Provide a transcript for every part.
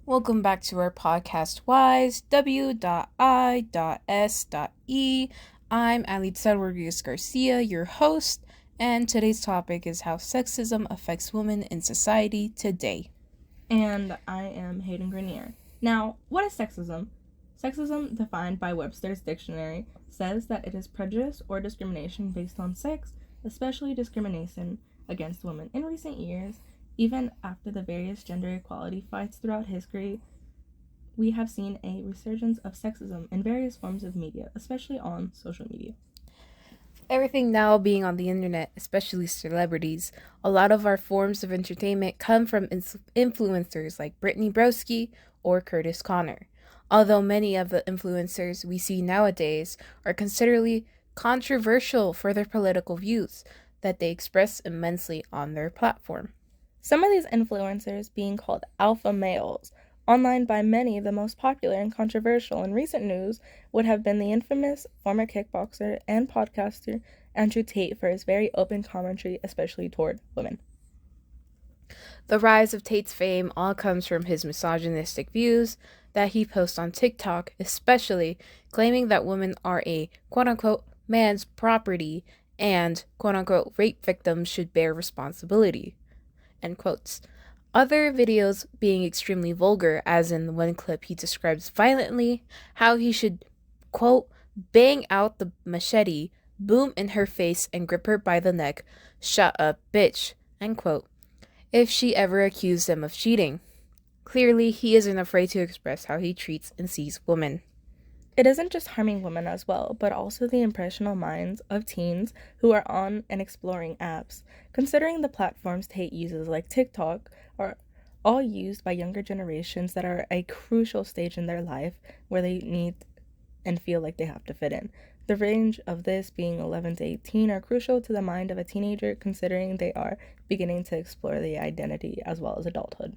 Welcome back to our podcast, W.I.S.E. I'm Alitza Rodriguez Garcia, your host, and today's topic is how sexism affects women in society today. And I am Hayden Grenier. Now, what is sexism? Sexism, defined by Webster's dictionary, says that it is prejudice or discrimination based on sex, especially discrimination against women. In recent years, even after the various gender equality fights throughout history, we have seen a resurgence of sexism in various forms of media, especially on social media. Everything now being on the internet, especially celebrities, a lot of our forms of entertainment come from influencers like Brittany Broski or Curtis Connor. Although many of the influencers we see nowadays are considerably controversial for their political views that they express immensely on their platform. Some of these influencers being called alpha males. Online by many, the most popular and controversial in recent news would have been the infamous former kickboxer and podcaster Andrew Tate for his very open commentary, especially toward women. The rise of Tate's fame all comes from his misogynistic views that he posts on TikTok, especially claiming that women are a quote-unquote man's property and quote-unquote rape victims should bear responsibility. End quotes. Other videos being extremely vulgar, as in one clip he describes violently how he should, quote, bang out the machete, boom in her face, and grip her by the neck, shut up, bitch, end quote, if she ever accused him of cheating. Clearly, he isn't afraid to express how he treats and sees women. It isn't just harming women as well, but also the impressionable minds of teens who are on and exploring apps. Considering the platforms Tate uses, like TikTok, are all used by younger generations that are a crucial stage in their life where they need and feel like they have to fit in. The range of this being 11 to 18 are crucial to the mind of a teenager, considering they are beginning to explore the identity as well as adulthood.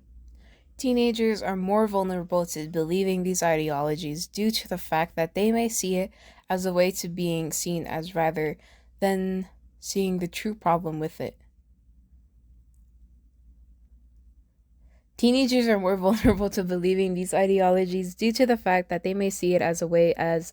Teenagers are more vulnerable to believing these ideologies due to the fact that they may see it as a way to being seen as rather than seeing the true problem with it. Teenagers are more vulnerable to believing these ideologies due to the fact that they may see it as a way as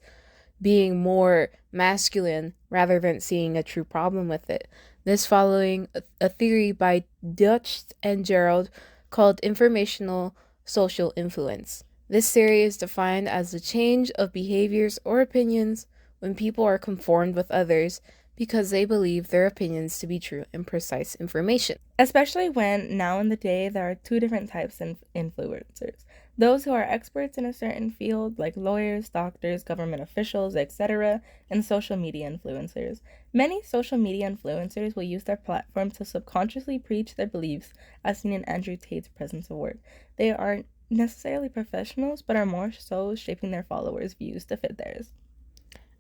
being more masculine rather than seeing a true problem with it. This following a theory by Dutch and Gerald called informational social influence. This theory is defined as the change of behaviors or opinions when people are conformed with others because they believe their opinions to be true and precise information. Especially when now in the day there are two different types of influencers. Those who are experts in a certain field, like lawyers, doctors, government officials, etc., and social media influencers. Many social media influencers will use their platform to subconsciously preach their beliefs, as seen in Andrew Tate's presence of work. They aren't necessarily professionals, but are more so shaping their followers' views to fit theirs.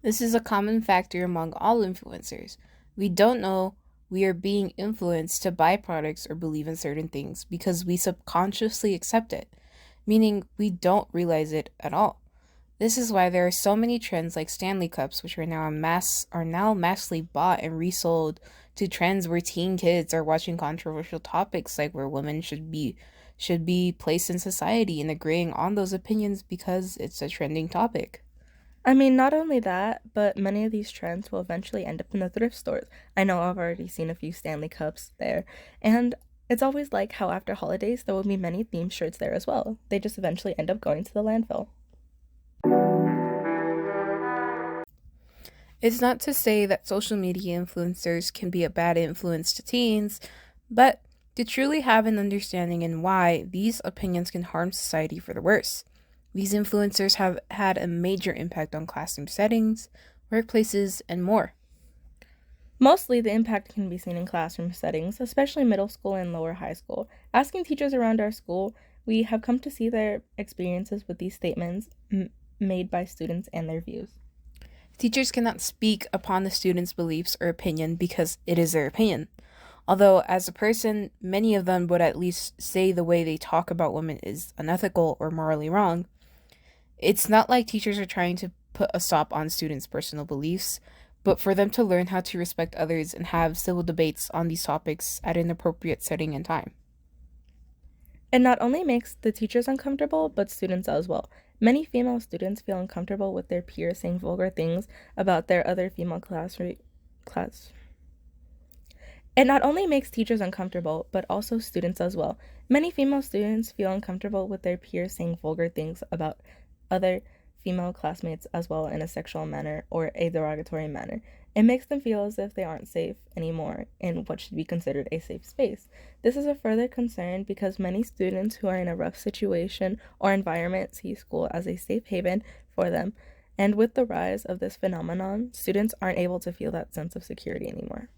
This is a common factor among all influencers. We don't know we are being influenced to buy products or believe in certain things because we subconsciously accept it, meaning we don't realize it at all. This is why there are so many trends like Stanley Cups, which are now massively bought and resold, to trends where teen kids are watching controversial topics like where women should be placed in society and agreeing on those opinions because it's a trending topic. I mean, not only that, but many of these trends will eventually end up in the thrift stores. I know I've already seen a few Stanley Cups there. And it's always like how after holidays there will be many themed shirts there as well. They just eventually end up going to the landfill. It's not to say that social media influencers can be a bad influence to teens, but to truly have an understanding in why these opinions can harm society for the worse. These influencers have had a major impact on classroom settings, workplaces, and more. Mostly the impact can be seen in classroom settings, especially middle school and lower high school. Asking teachers around our school, we have come to see their experiences with these statements made by students and their views. Teachers cannot speak upon the students' beliefs or opinion because it is their opinion. Although, as a person, many of them would at least say the way they talk about women is unethical or morally wrong. It's not like teachers are trying to put a stop on students' personal beliefs, but for them to learn how to respect others and have civil debates on these topics at an appropriate setting and time. It not only makes the teachers uncomfortable, but students as well. Many female students feel uncomfortable with their peers saying vulgar things about their other female class. It not only makes teachers uncomfortable, but also students as well. Many female students feel uncomfortable with their peers saying vulgar things about other female classmates as well in a sexual manner or a derogatory manner. It makes them feel as if they aren't safe anymore in what should be considered a safe space. This is a further concern because many students who are in a rough situation or environment see school as a safe haven for them. And with the rise of this phenomenon, students aren't able to feel that sense of security anymore.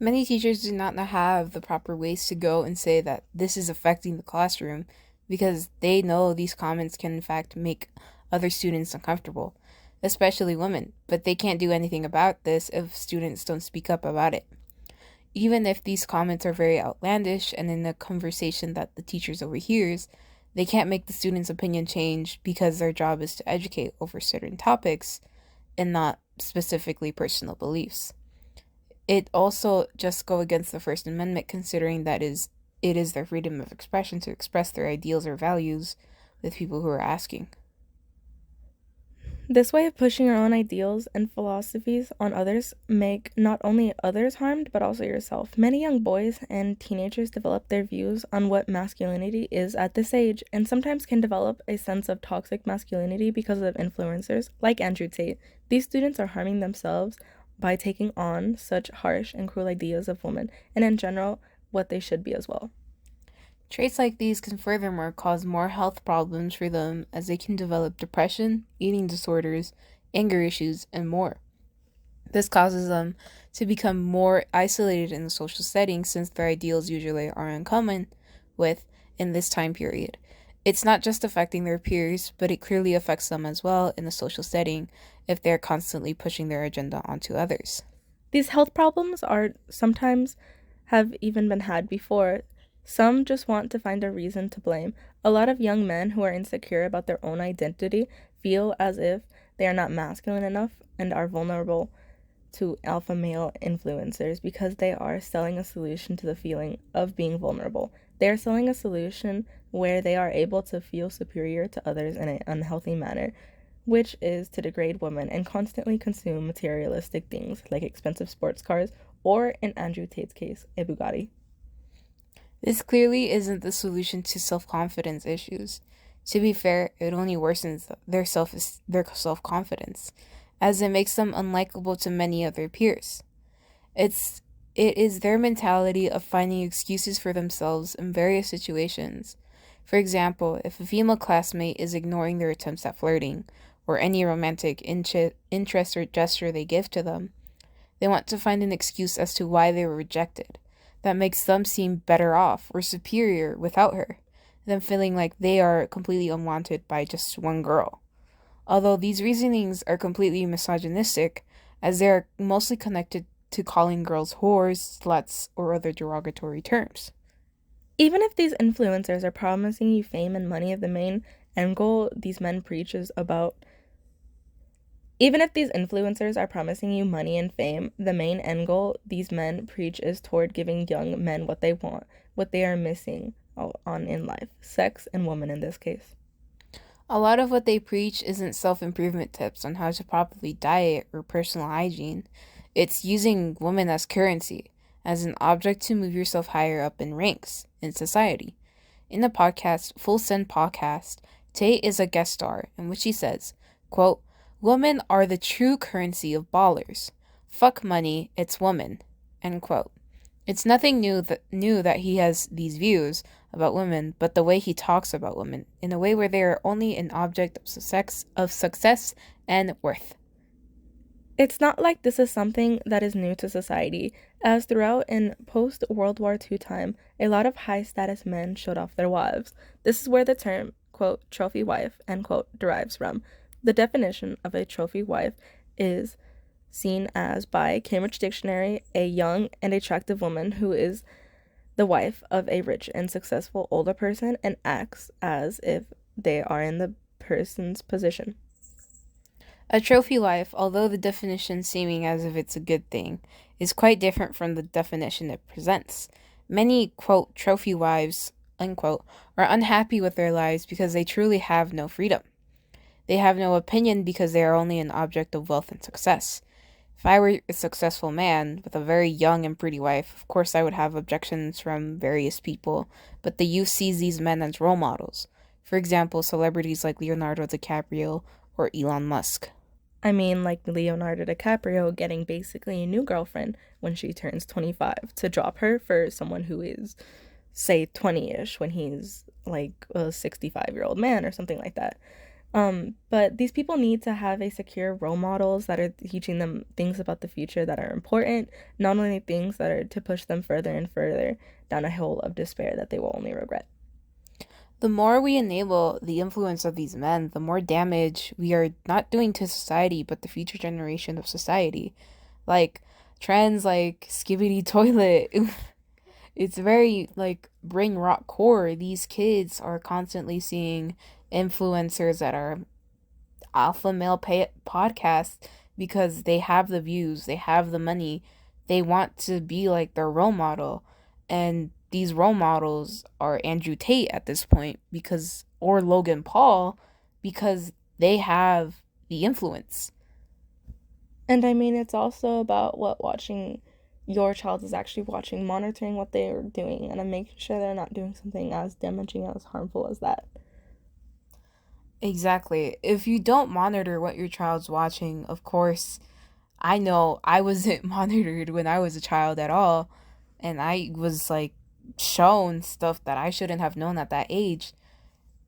Many teachers do not have the proper ways to go and say that this is affecting the classroom because they know these comments can, in fact, make other students uncomfortable, especially women, but they can't do anything about this if students don't speak up about it. Even if these comments are very outlandish and in a conversation that the teachers overhears, they can't make the student's opinion change because their job is to educate over certain topics and not specifically personal beliefs. It also just go against the First Amendment, considering it is their freedom of expression to express their ideals or values with people who are asking. This way of pushing your own ideals and philosophies on others make not only others harmed, but also yourself. Many young boys and teenagers develop their views on what masculinity is at this age, and sometimes can develop a sense of toxic masculinity because of influencers like Andrew Tate. These students are harming themselves by taking on such harsh and cruel ideas of women, and in general, what they should be as well. Traits like these can furthermore cause more health problems for them as they can develop depression, eating disorders, anger issues, and more. This causes them to become more isolated in the social setting since their ideals usually are in common with in this time period. It's not just affecting their peers, but it clearly affects them as well in the social setting if they're constantly pushing their agenda onto others. These health problems are sometimes have even been had before. Some just want to find a reason to blame. A lot of young men who are insecure about their own identity feel as if they are not masculine enough and are vulnerable to alpha male influencers because they are selling a solution to the feeling of being vulnerable. They are selling a solution where they are able to feel superior to others in an unhealthy manner, which is to degrade women and constantly consume materialistic things like expensive sports cars or, in Andrew Tate's case, a Bugatti. This clearly isn't the solution to self-confidence issues. To be fair, it only worsens their self-confidence, as it makes them unlikable to many of their peers. It's it is their mentality of finding excuses for themselves in various situations. For example, if a female classmate is ignoring their attempts at flirting, or any romantic interest or gesture they give to them, they want to find an excuse as to why they were rejected. That makes them seem better off or superior without her, them feeling like they are completely unwanted by just one girl. Although these reasonings are completely misogynistic, as they are mostly connected to calling girls whores, sluts, or other derogatory terms. Even if these influencers are promising you fame and money, the main end goal these men preach is about Even if these influencers are promising you money and fame, the main end goal these men preach is toward giving young men what they want, what they are missing on in life, sex and women in this case. A lot of what they preach isn't self improvement tips on how to properly diet or personal hygiene. It's using women as currency, as an object to move yourself higher up in ranks in society. In the podcast, Full Send Podcast, Tate is a guest star in which he says, quote, women are the true currency of ballers. Fuck money, it's woman. End quote. It's nothing new that he has these views about women, but the way he talks about women, in a way where they are only an object of success and worth. It's not like this is something that is new to society, as throughout in post World War II time, a lot of high status men showed off their wives. This is where the term, quote, trophy wife, end quote, derives from. The definition of a trophy wife is seen as, by Cambridge Dictionary, a young and attractive woman who is the wife of a rich and successful older person and acts as if they are in the person's position. A trophy wife, although the definition seeming as if it's a good thing, is quite different from the definition it presents. Many, quote, trophy wives unquote, are unhappy with their lives because they truly have no freedom. They have no opinion because they are only an object of wealth and success. If I were a successful man with a very young and pretty wife, of course I would have objections from various people, but the youth sees these men as role models. For example, celebrities like Leonardo DiCaprio or Elon Musk. I mean, like Leonardo DiCaprio getting basically a new girlfriend when she turns 25 to drop her for someone who is, say, 20 ish when he's like a 65-year-old man or something like that. But these people need to have a secure role models that are teaching them things about the future that are important, not only things that are to push them further and further down a hole of despair that they will only regret. The more we enable the influence of these men, the more damage we are not doing to society, but the future generation of society. Like trends like Skibbity Toilet. It's very like brain rot core. These kids are constantly seeing influencers that are alpha male podcasts because they have the views, they have the money, they want to be like their role model. And these role models are Andrew Tate at this point because or Logan Paul because they have the influence. And I mean, it's also about what watching your child is actually watching, monitoring what they're doing, and I'm making sure they're not doing something as damaging, as harmful as that. Exactly. If you don't monitor what your child's watching, of course, I know I wasn't monitored when I was a child at all, and I was like shown stuff that I shouldn't have known at that age.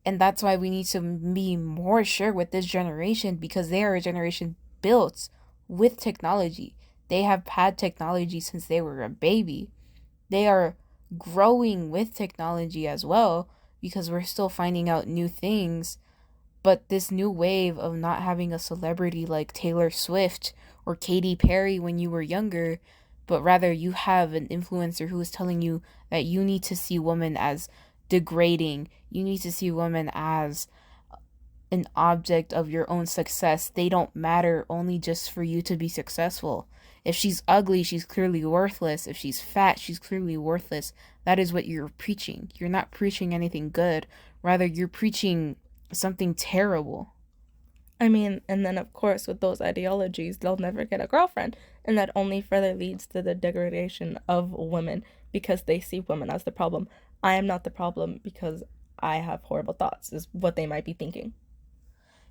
And that's why we need to be more sure with this generation because they are a generation built with technology. They have had technology since they were a baby. They are growing with technology as well because we're still finding out new things. But this new wave of not having a celebrity like Taylor Swift or Katy Perry when you were younger, but rather you have an influencer who is telling you that you need to see women as degrading. You need to see women as an object of your own success. They don't matter only just for you to be successful. If she's ugly, she's clearly worthless. If she's fat, she's clearly worthless. That is what you're preaching. You're not preaching anything good. Rather, you're preaching something terrible. I mean, and then of course, with those ideologies, they'll never get a girlfriend, and that only further leads to the degradation of women because they see women as the problem. I am not the problem because I have horrible thoughts, is what they might be thinking.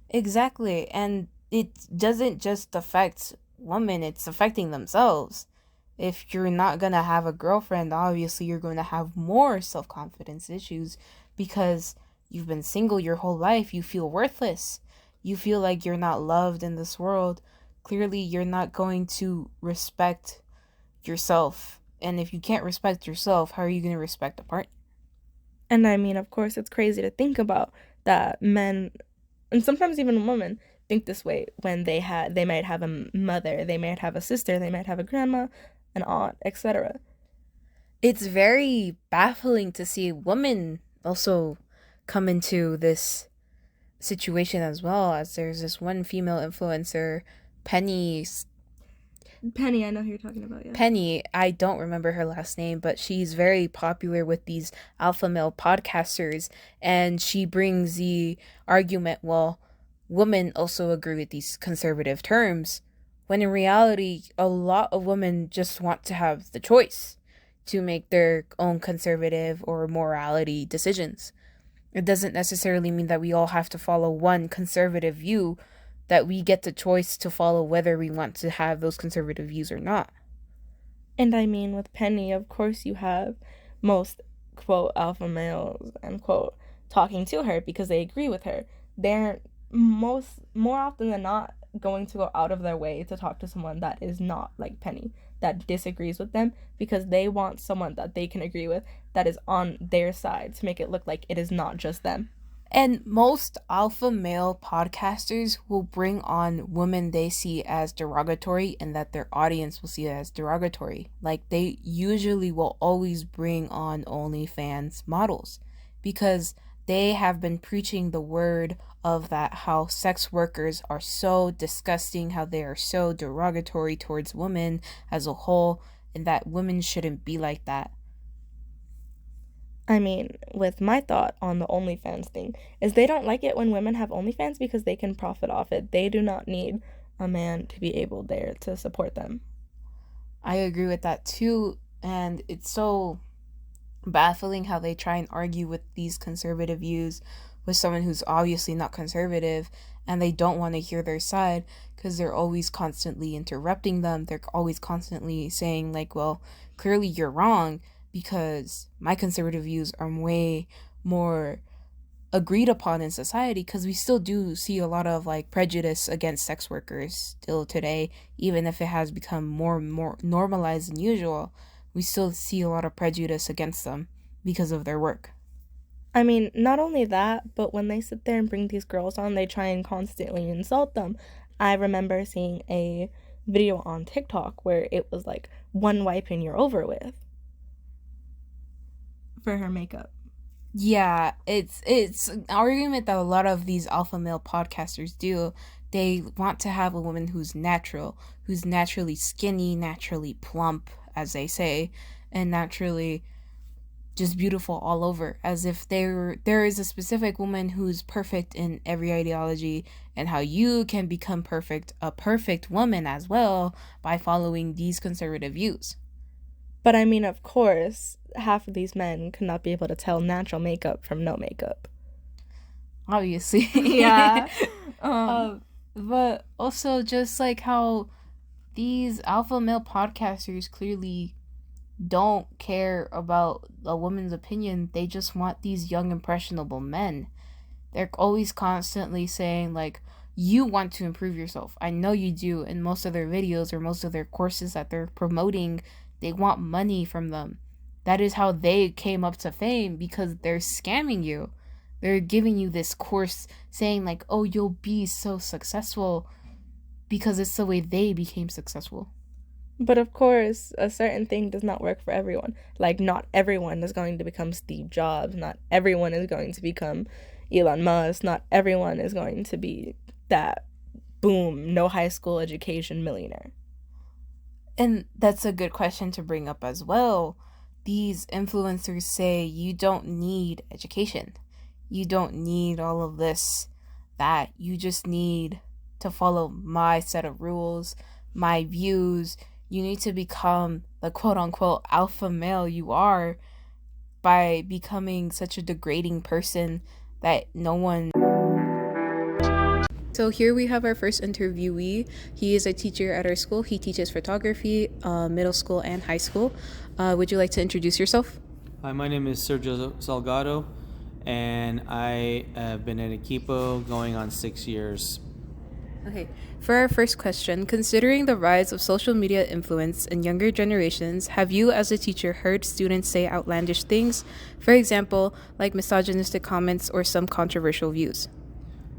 Exactly. And it doesn't just affect women, it's affecting themselves. If you're not going to have a girlfriend, obviously you're going to have more self confidence issues because you've been single your whole life. You feel worthless. You feel like you're not loved in this world. Clearly, you're not going to respect yourself. And if you can't respect yourself, how are you going to respect a partner? And I mean, of course, it's crazy to think about that men, and sometimes even women, think this way when they might have a mother, they might have a sister, they might have a grandma, an aunt, etc. It's very baffling to see women also come into this situation as well, as there's this one female influencer, Penny. Penny, I know who you're talking about, yeah. Penny, I don't remember her last name, but she's very popular with these alpha male podcasters, and she brings the argument, well, women also agree with these conservative terms, when in reality, a lot of women just want to have the choice to make their own conservative or morality decisions. It doesn't necessarily mean that we all have to follow one conservative view, that we get the choice to follow whether we want to have those conservative views or not. And I mean, with Penny, of course, you have most, quote, alpha males, end quote, talking to her because they agree with her. They're more often than not, going to go out of their way to talk to someone that is not like Penny, that disagrees with them, because they want someone that they can agree with, that is on their side, to make it look like it is not just them. And most alpha male podcasters will bring on women they see as derogatory and that their audience will see as derogatory. Like they usually will always bring on OnlyFans models because they have been preaching the word of that how sex workers are so disgusting, how they are so derogatory towards women as a whole, and that women shouldn't be like that. I mean, with my thought on the OnlyFans thing, is they don't like it when women have OnlyFans because they can profit off it. They do not need a man to be able there to support them. I agree with that too. And it's so baffling how they try and argue with these conservative views with someone who's obviously not conservative, and they don't want to hear their side because they're always constantly interrupting them. They're always constantly saying, like, well, clearly you're wrong because my conservative views are way more agreed upon in society, because we still do see a lot of like prejudice against sex workers still today, even if it has become more and more normalized than usual. We still see a lot of prejudice against them because of their work. I mean, not only that, but when they sit there and bring these girls on, they try and constantly insult them. I remember seeing a video on TikTok where it was like one wipe and you're over with for her makeup. Yeah, it's an argument that a lot of these alpha male podcasters do. They want to have a woman who's natural, who's naturally skinny, naturally plump, as they say, and naturally just beautiful all over, as if there is a specific woman who's perfect in every ideology, and how you can become a perfect woman as well by following these conservative views. But I mean, of course, half of these men could not be able to tell natural makeup from no makeup. Obviously. Yeah. But also just like how these alpha male podcasters clearly don't care about a woman's opinion. They just want these young impressionable men. They're always constantly saying, like, you want to improve yourself. I know you do. In most of their videos or most of their courses that they're promoting, they want money from them. That is how they came up to fame, because they're scamming you. They're giving you this course saying, like, oh, you'll be so successful, because it's the way they became successful. But of course, a certain thing does not work for everyone. Like, not everyone is going to become Steve Jobs. Not everyone is going to become Elon Musk. Not everyone is going to be that, boom, no high school education millionaire. And that's a good question to bring up as well. These influencers say you don't need education. You don't need all of this, that. You just need to follow my set of rules, my views. You need to become the quote unquote alpha male you are by becoming such a degrading person that no one. So here we have our first interviewee. He is a teacher at our school. He teaches photography, middle school and high school. Would you like to introduce yourself? Hi, my name is Sergio Salgado, and I have been at Equipo going on 6 years. Okay. For our first question, considering the rise of social media influence in younger generations, have you as a teacher heard students say outlandish things? For example, like misogynistic comments or some controversial views?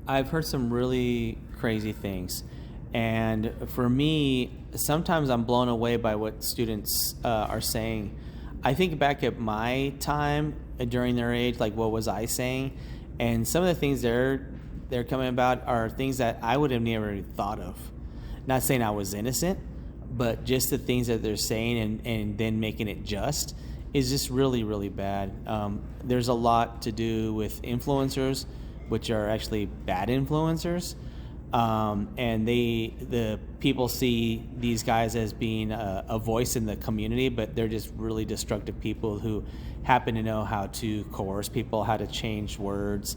I've heard some really crazy things, and for me, sometimes I'm blown away by what students are saying. I think back at my time during their age, like what was I saying, and some of the things they're coming about are things that I would have never thought of. Not saying I was innocent, but just the things that they're saying and then making it just is just really, really bad. There's a lot to do with influencers, which are actually bad influencers. And the people see these guys as being a voice in the community, but they're just really destructive people who happen to know how to coerce people, how to change words.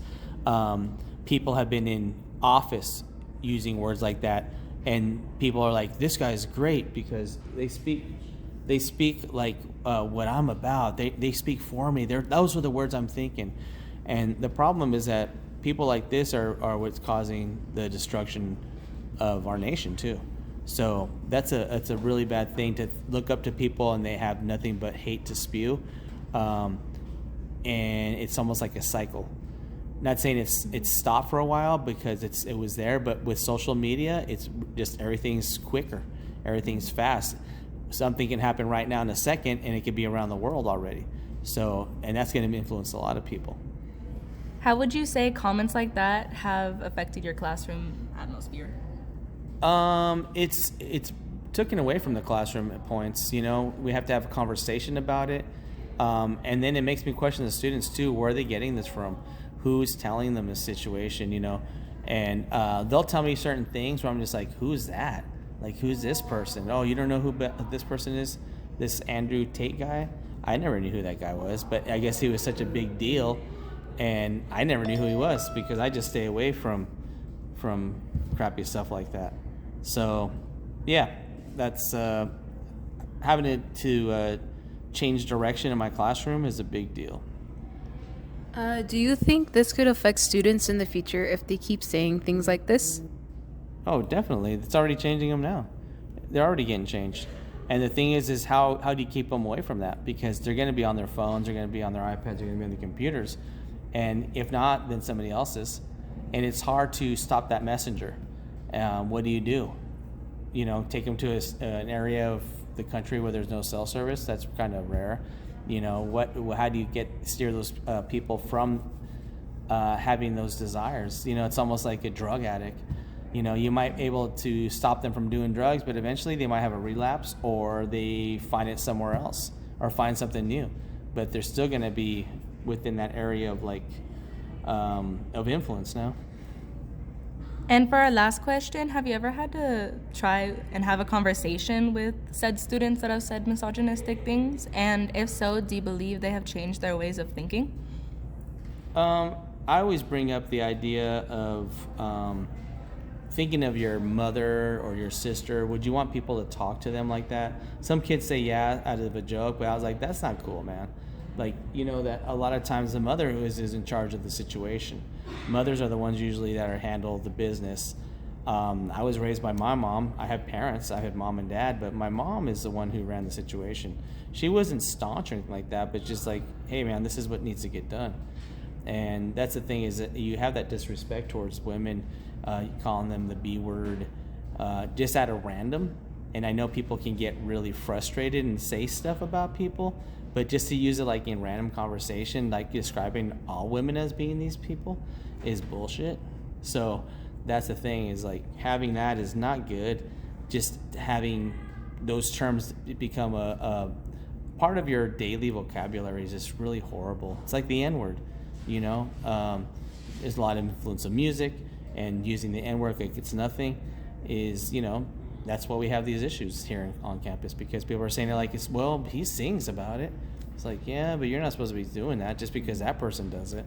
People have been in office using words like that, and people are like, this guy's great because they speak like what I'm about. They speak for me. Those are the words I'm thinking. And the problem is that people like this are what's causing the destruction of our nation too. So that's a really bad thing, to look up to people and they have nothing but hate to spew, and it's almost like a cycle. Not saying it's stopped for a while, because it was there, but with social media, it's just everything's quicker, everything's fast. Something can happen right now in a second, and it could be around the world already. So, and that's going to influence a lot of people. How would you say comments like that have affected your classroom atmosphere? It's taken away from the classroom at points. You know, we have to have a conversation about it. And then it makes me question the students too. Where are they getting this from? Who's telling them this situation? And they'll tell me certain things where I'm just like, who's that? Like, who's this person? Oh, you don't know who this person is? This Andrew Tate guy? I never knew who that guy was, but I guess he was such a big deal, and I never knew who he was because I just stay away from crappy stuff like that. So, yeah, that's having to change direction in my classroom is a big deal. Do you think this could affect students in the future if they keep saying things like this? Oh, definitely. It's already changing them now. They're already getting changed. And the thing is how do you keep them away from that? Because they're going to be on their phones, they're going to be on their iPads, they're going to be on the computers. And if not, then somebody else's. And it's hard to stop that messenger. What do? Take them to an area of the country where there's no cell service. That's kind of rare. How do you steer those people from having those desires? It's almost like a drug addict. You might be able to stop them from doing drugs, but eventually they might have a relapse, or they find it somewhere else or find something new. But they're still going to be within that area of influence now. And for our last question, have you ever had to try and have a conversation with said students that have said misogynistic things? And if so, do you believe they have changed their ways of thinking? I always bring up the idea of thinking of your mother or your sister. Would you want people to talk to them like that? Some kids say yeah out of a joke, but I was like, that's not cool, man. Like, that a lot of times the mother is in charge of the situation. Mothers are the ones usually that handle the business. I was raised by my mom. I have parents. I had mom and dad, but my mom is the one who ran the situation. She wasn't staunch or anything like that, but just like, hey, man, this is what needs to get done. And that's the thing, is that you have that disrespect towards women, calling them the B word, just at a random. And I know people can get really frustrated and say stuff about people, but just to use it like in random conversation, like describing all women as being these people, is bullshit. So that's the thing, is like having that is not good. Just having those terms become a part of your daily vocabulary is just really horrible. It's like the N-word, there's a lot of influence of music, and using the N-word like it's nothing is, that's why we have these issues here on campus, because people are saying it like, well, he sings about it. It's like, yeah, but you're not supposed to be doing that just because that person does it.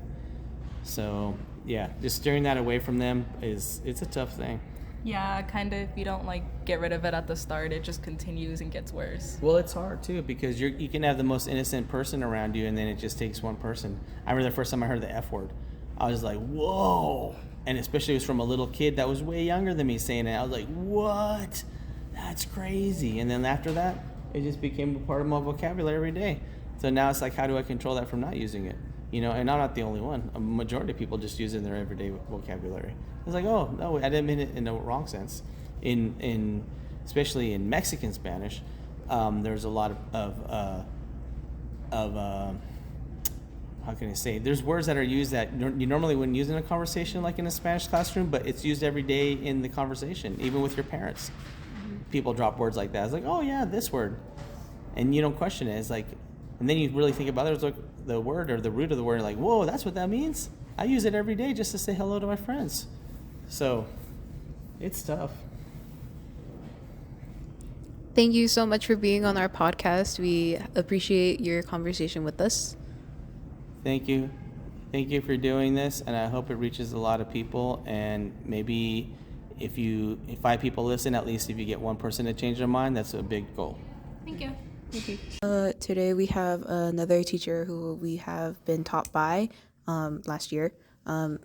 So yeah, just steering that away from them it's a tough thing. Yeah, kind of. If you don't get rid of it at the start, it just continues and gets worse. Well, it's hard too, because you can have the most innocent person around you, and then it just takes one person. I remember the first time I heard the F word, I was like, whoa. And especially it was from a little kid that was way younger than me saying it. I was like, what? That's crazy. And then after that, it just became a part of my vocabulary every day. So now it's like, how do I control that from not using it? And I'm not the only one. A majority of people just use it in their everyday vocabulary. It's like, oh, no, I didn't mean it in the wrong sense. Especially in Mexican Spanish, there's a lot of how can I say? There's words that are used that you normally wouldn't use in a conversation, like in a Spanish classroom, but it's used every day in the conversation, even with your parents. People drop words like that. It's like, oh yeah, this word, and you don't question it. It's like, and then you really think about it. It's like the word or the root of the word. Like, whoa, that's what that means. I use it every day just to say hello to my friends. So, it's tough. Thank you so much for being on our podcast. We appreciate your conversation with us. Thank you. Thank you for doing this, and I hope it reaches a lot of people. And maybe if 5 people listen, at least if you get one person to change their mind, that's a big goal. Thank you. Today we have another teacher who we have been taught by last year.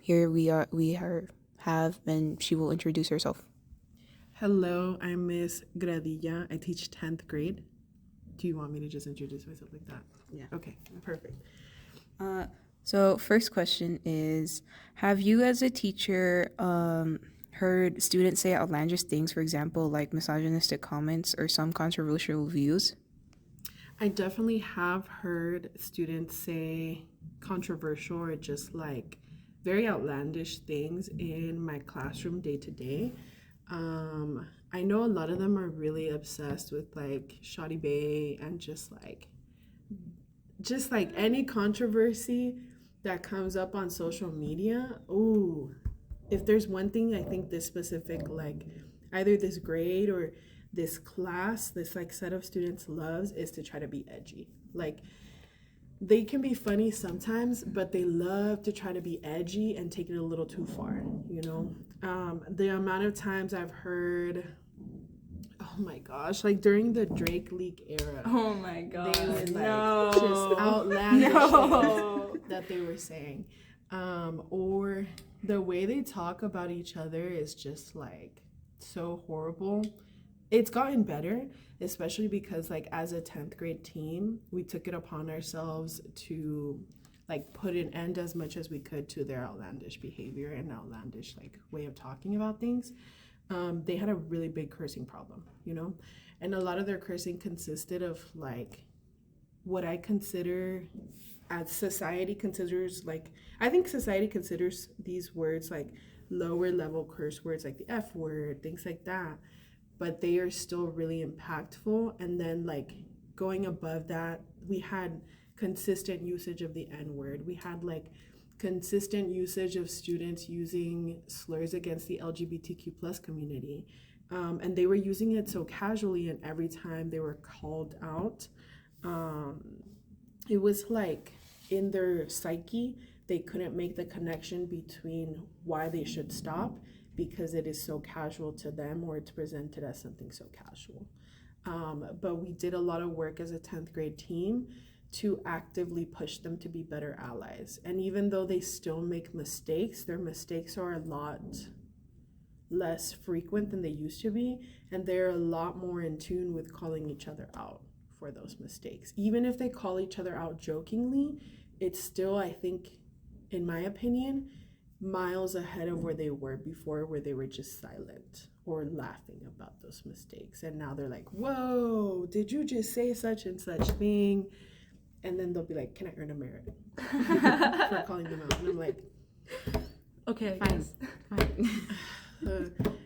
Here we have, and she will introduce herself. Hello, I'm Miss Gradilla. I teach 10th grade. Do you want me to just introduce myself like that? Yeah. Okay, perfect. So first question is, have you as a teacher heard students say outlandish things, for example, like misogynistic comments or some controversial views? I definitely have heard students say controversial or just like very outlandish things in my classroom day to day. I know a lot of them are really obsessed with like Shoddy Bay and just like just like any controversy that comes up on social media, ooh, if there's one thing I think this specific, like either this grade or this class, this like set of students loves is to try to be edgy. Like they can be funny sometimes, but they love to try to be edgy and take it a little too far, you know? The amount of times I've heard, oh my gosh, like during the Drake leak era, Oh my god. they would like No. just outlandish No. things that they were saying. Or the way they talk about each other is just like so horrible. It's gotten better, especially because like as a 10th grade team, we took it upon ourselves to like put an end as much as we could to their outlandish behavior and outlandish like way of talking about things. They had a really big cursing problem, you know, and a lot of their cursing consisted of like what I consider as society considers, like I think society considers these words like lower level curse words, like the F word, things like that, but they are still really impactful. And then like going above that, we had consistent usage of the N word. We had like consistent usage of students using slurs against the LGBTQ plus community. And they were using it so casually, and every time they were called out, it was like in their psyche, they couldn't make the connection between why they should stop because it is so casual to them, or it's presented as something so casual. But we did a lot of work as a 10th grade team to actively push them to be better allies. And even though they still make mistakes, their mistakes are a lot less frequent than they used to be, and they're a lot more in tune with calling each other out for those mistakes. Even if they call each other out jokingly, it's still, I think, in my opinion, miles ahead of where they were before, where they were just silent or laughing about those mistakes. And now they're like, whoa, did you just say such and such thing? And then they'll be like, can I earn a merit for calling them out? And I'm like, Okay, fine.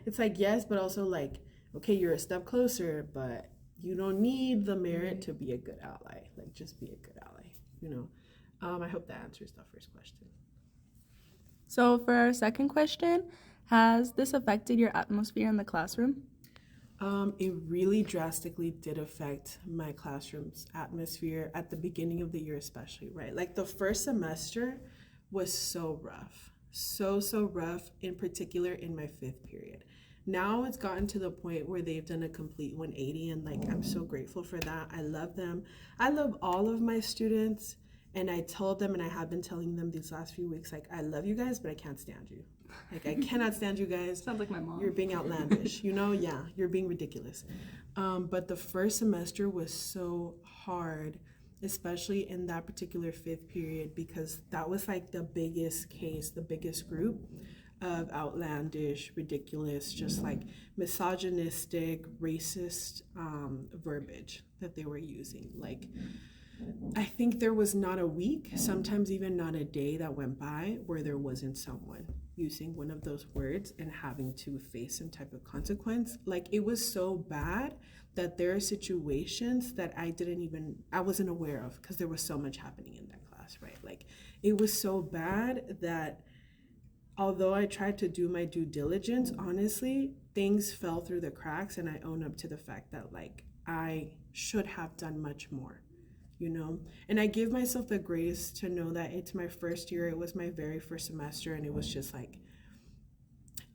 It's like, yes, but also like, okay, you're a step closer, but you don't need the merit to be a good ally. Like, just be a good ally, you know? I hope that answers the first question. So for our second question, has this affected your atmosphere in the classroom? It really drastically did affect my classroom's atmosphere at the beginning of the year, especially, right? Like the first semester was so rough, so rough, in particular in my 5th period. Now it's gotten to the point where they've done a complete 180, and like I'm so grateful for that. I love them. I love all of my students, and I told them, and I have been telling them these last few weeks, like I love you guys, but I can't stand you. Like I cannot stand you guys. Sounds like my mom. You're being outlandish, you know? Yeah, you're being ridiculous. But the first semester was so hard, especially in that particular 5th period, because that was like the biggest case, the biggest group of outlandish, ridiculous, just like misogynistic, racist verbiage that they were using. Like, I think there was not a week, sometimes even not a day that went by where there wasn't someone using one of those words and having to face some type of consequence. Like it was so bad that there are situations that I wasn't aware of because there was so much happening in that class, right? Like it was so bad that although I tried to do my due diligence, honestly, things fell through the cracks, and I own up to the fact that like I should have done much more. You know, and I give myself the grace to know that it's my first year. It was my very first semester, and it was just like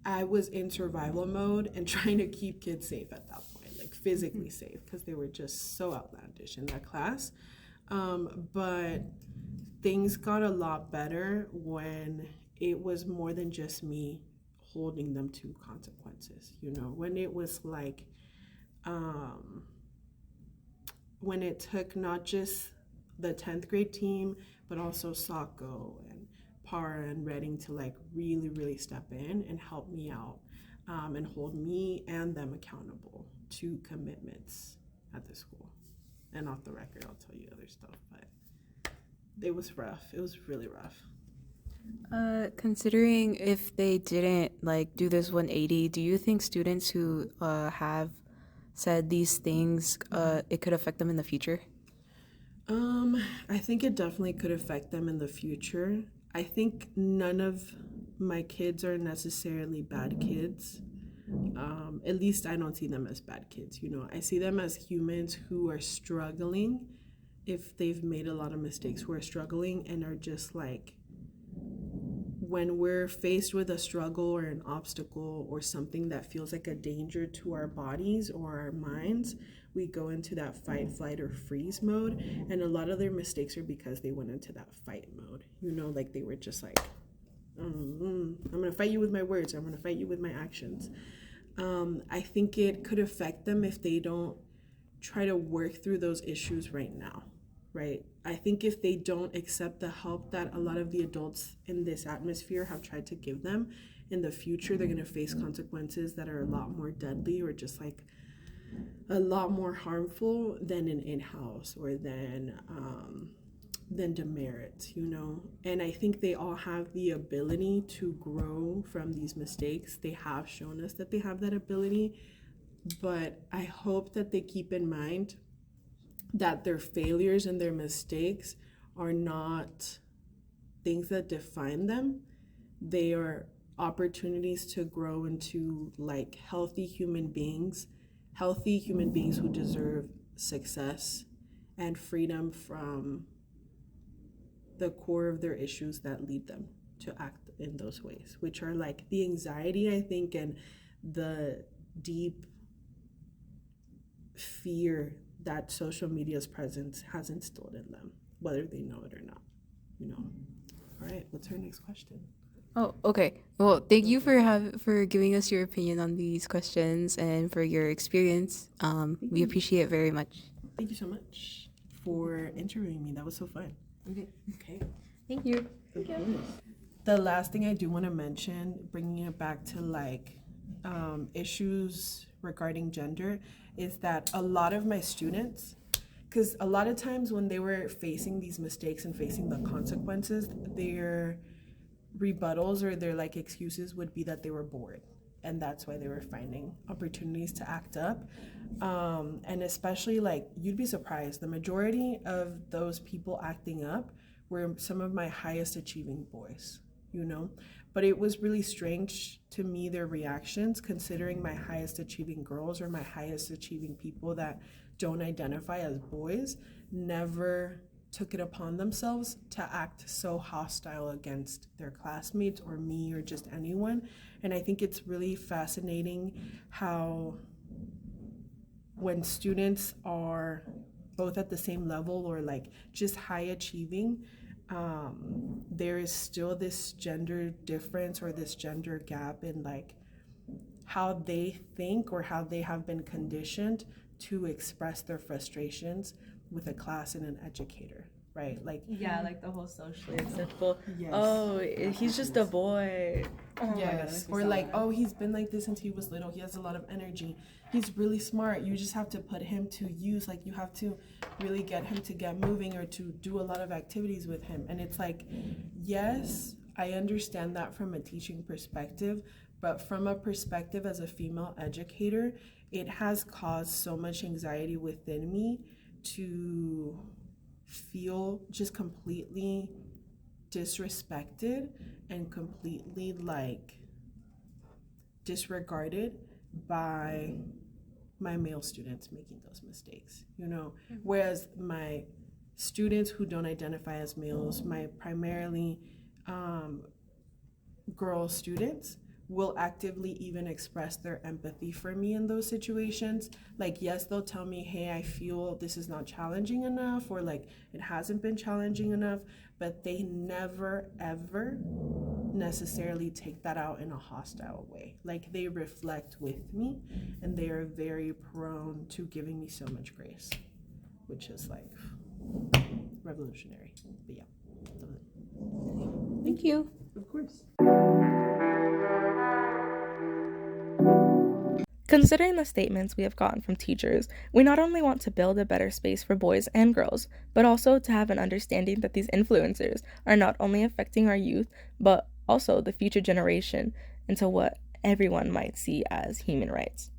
I was in survival mode and trying to keep kids safe at that point, like physically safe, because they were just so outlandish in that class. But things got a lot better when it was more than just me holding them to consequences, you know, when it was like when it took not just the 10th grade team, but also Sako and Para and Reading to like really step in and help me out and hold me and them accountable to commitments at the school. And off the record, I'll tell you other stuff, but it was rough. It was really rough. Considering if they didn't like do this 180, do you think students who have said these things, it could affect them in the future? I think it definitely could affect them in the future. I think none of my kids are necessarily bad kids. At least I don't see them as bad kids. I see them as humans who are struggling, if they've made a lot of mistakes, who are struggling and are just like, when we're faced with a struggle or an obstacle or something that feels like a danger to our bodies or our minds, we go into that fight, flight, or freeze mode. And a lot of their mistakes are because they went into that fight mode. Like they were just like, I'm going to fight you with my words, I'm going to fight you with my actions. I think it could affect them if they don't try to work through those issues right now, right? I think if they don't accept the help that a lot of the adults in this atmosphere have tried to give them, in the future they're going to face consequences that are a lot more deadly or just like a lot more harmful than an in-house or than demerit, And I think they all have the ability to grow from these mistakes. They have shown us that they have that ability, but I hope that they keep in mind that their failures and their mistakes are not things that define them. They are opportunities to grow into like healthy human beings who deserve success and freedom from the core of their issues that lead them to act in those ways, which are like the anxiety, I think, and the deep fear that social media's presence has instilled in them, whether they know it or not. All right, what's our next question? Oh, okay. Well, thank you for giving us your opinion on these questions and for your experience. We appreciate it very much. Thank you so much for interviewing me. That was so fun. Okay. Thank you. The last thing I do want to mention, bringing it back to like issues regarding gender, is that a lot of my students, because a lot of times when they were facing these mistakes and facing the consequences, their rebuttals or their like excuses would be that they were bored, and that's why they were finding opportunities to act up. And especially like, you'd be surprised, the majority of those people acting up were some of my highest achieving boys, but it was really strange to me, their reactions, considering my highest achieving girls or my highest achieving people that don't identify as boys never took it upon themselves to act so hostile against their classmates or me or just anyone. And I think it's really fascinating how when students are both at the same level or like just high achieving, there is still this gender difference or this gender gap in like how they think or how they have been conditioned to express their frustrations with a class and an educator, right? Like, yeah, like the whole socially acceptable. Yes. Oh, he's just a boy. Oh yes. My God, or like, oh, he's been like this since he was little. He has a lot of energy. He's really smart. You just have to put him to use. Like, you have to really get him to get moving or to do a lot of activities with him. And it's like, yes, I understand that from a teaching perspective, but from a perspective as a female educator, it has caused so much anxiety within me to feel just completely disrespected and completely like disregarded by my male students making those mistakes, whereas my students who don't identify as males, my primarily girl students, will actively even express their empathy for me in those situations. Like, yes, they'll tell me, hey, I feel this is not challenging enough, or like it hasn't been challenging enough, but they never ever necessarily take that out in a hostile way. Like, they reflect with me and they are very prone to giving me so much grace, which is like revolutionary. But yeah, Thank you. of course. Considering the statements we have gotten from teachers, we not only want to build a better space for boys and girls, but also to have an understanding that these influencers are not only affecting our youth, but also the future generation into what everyone might see as human rights.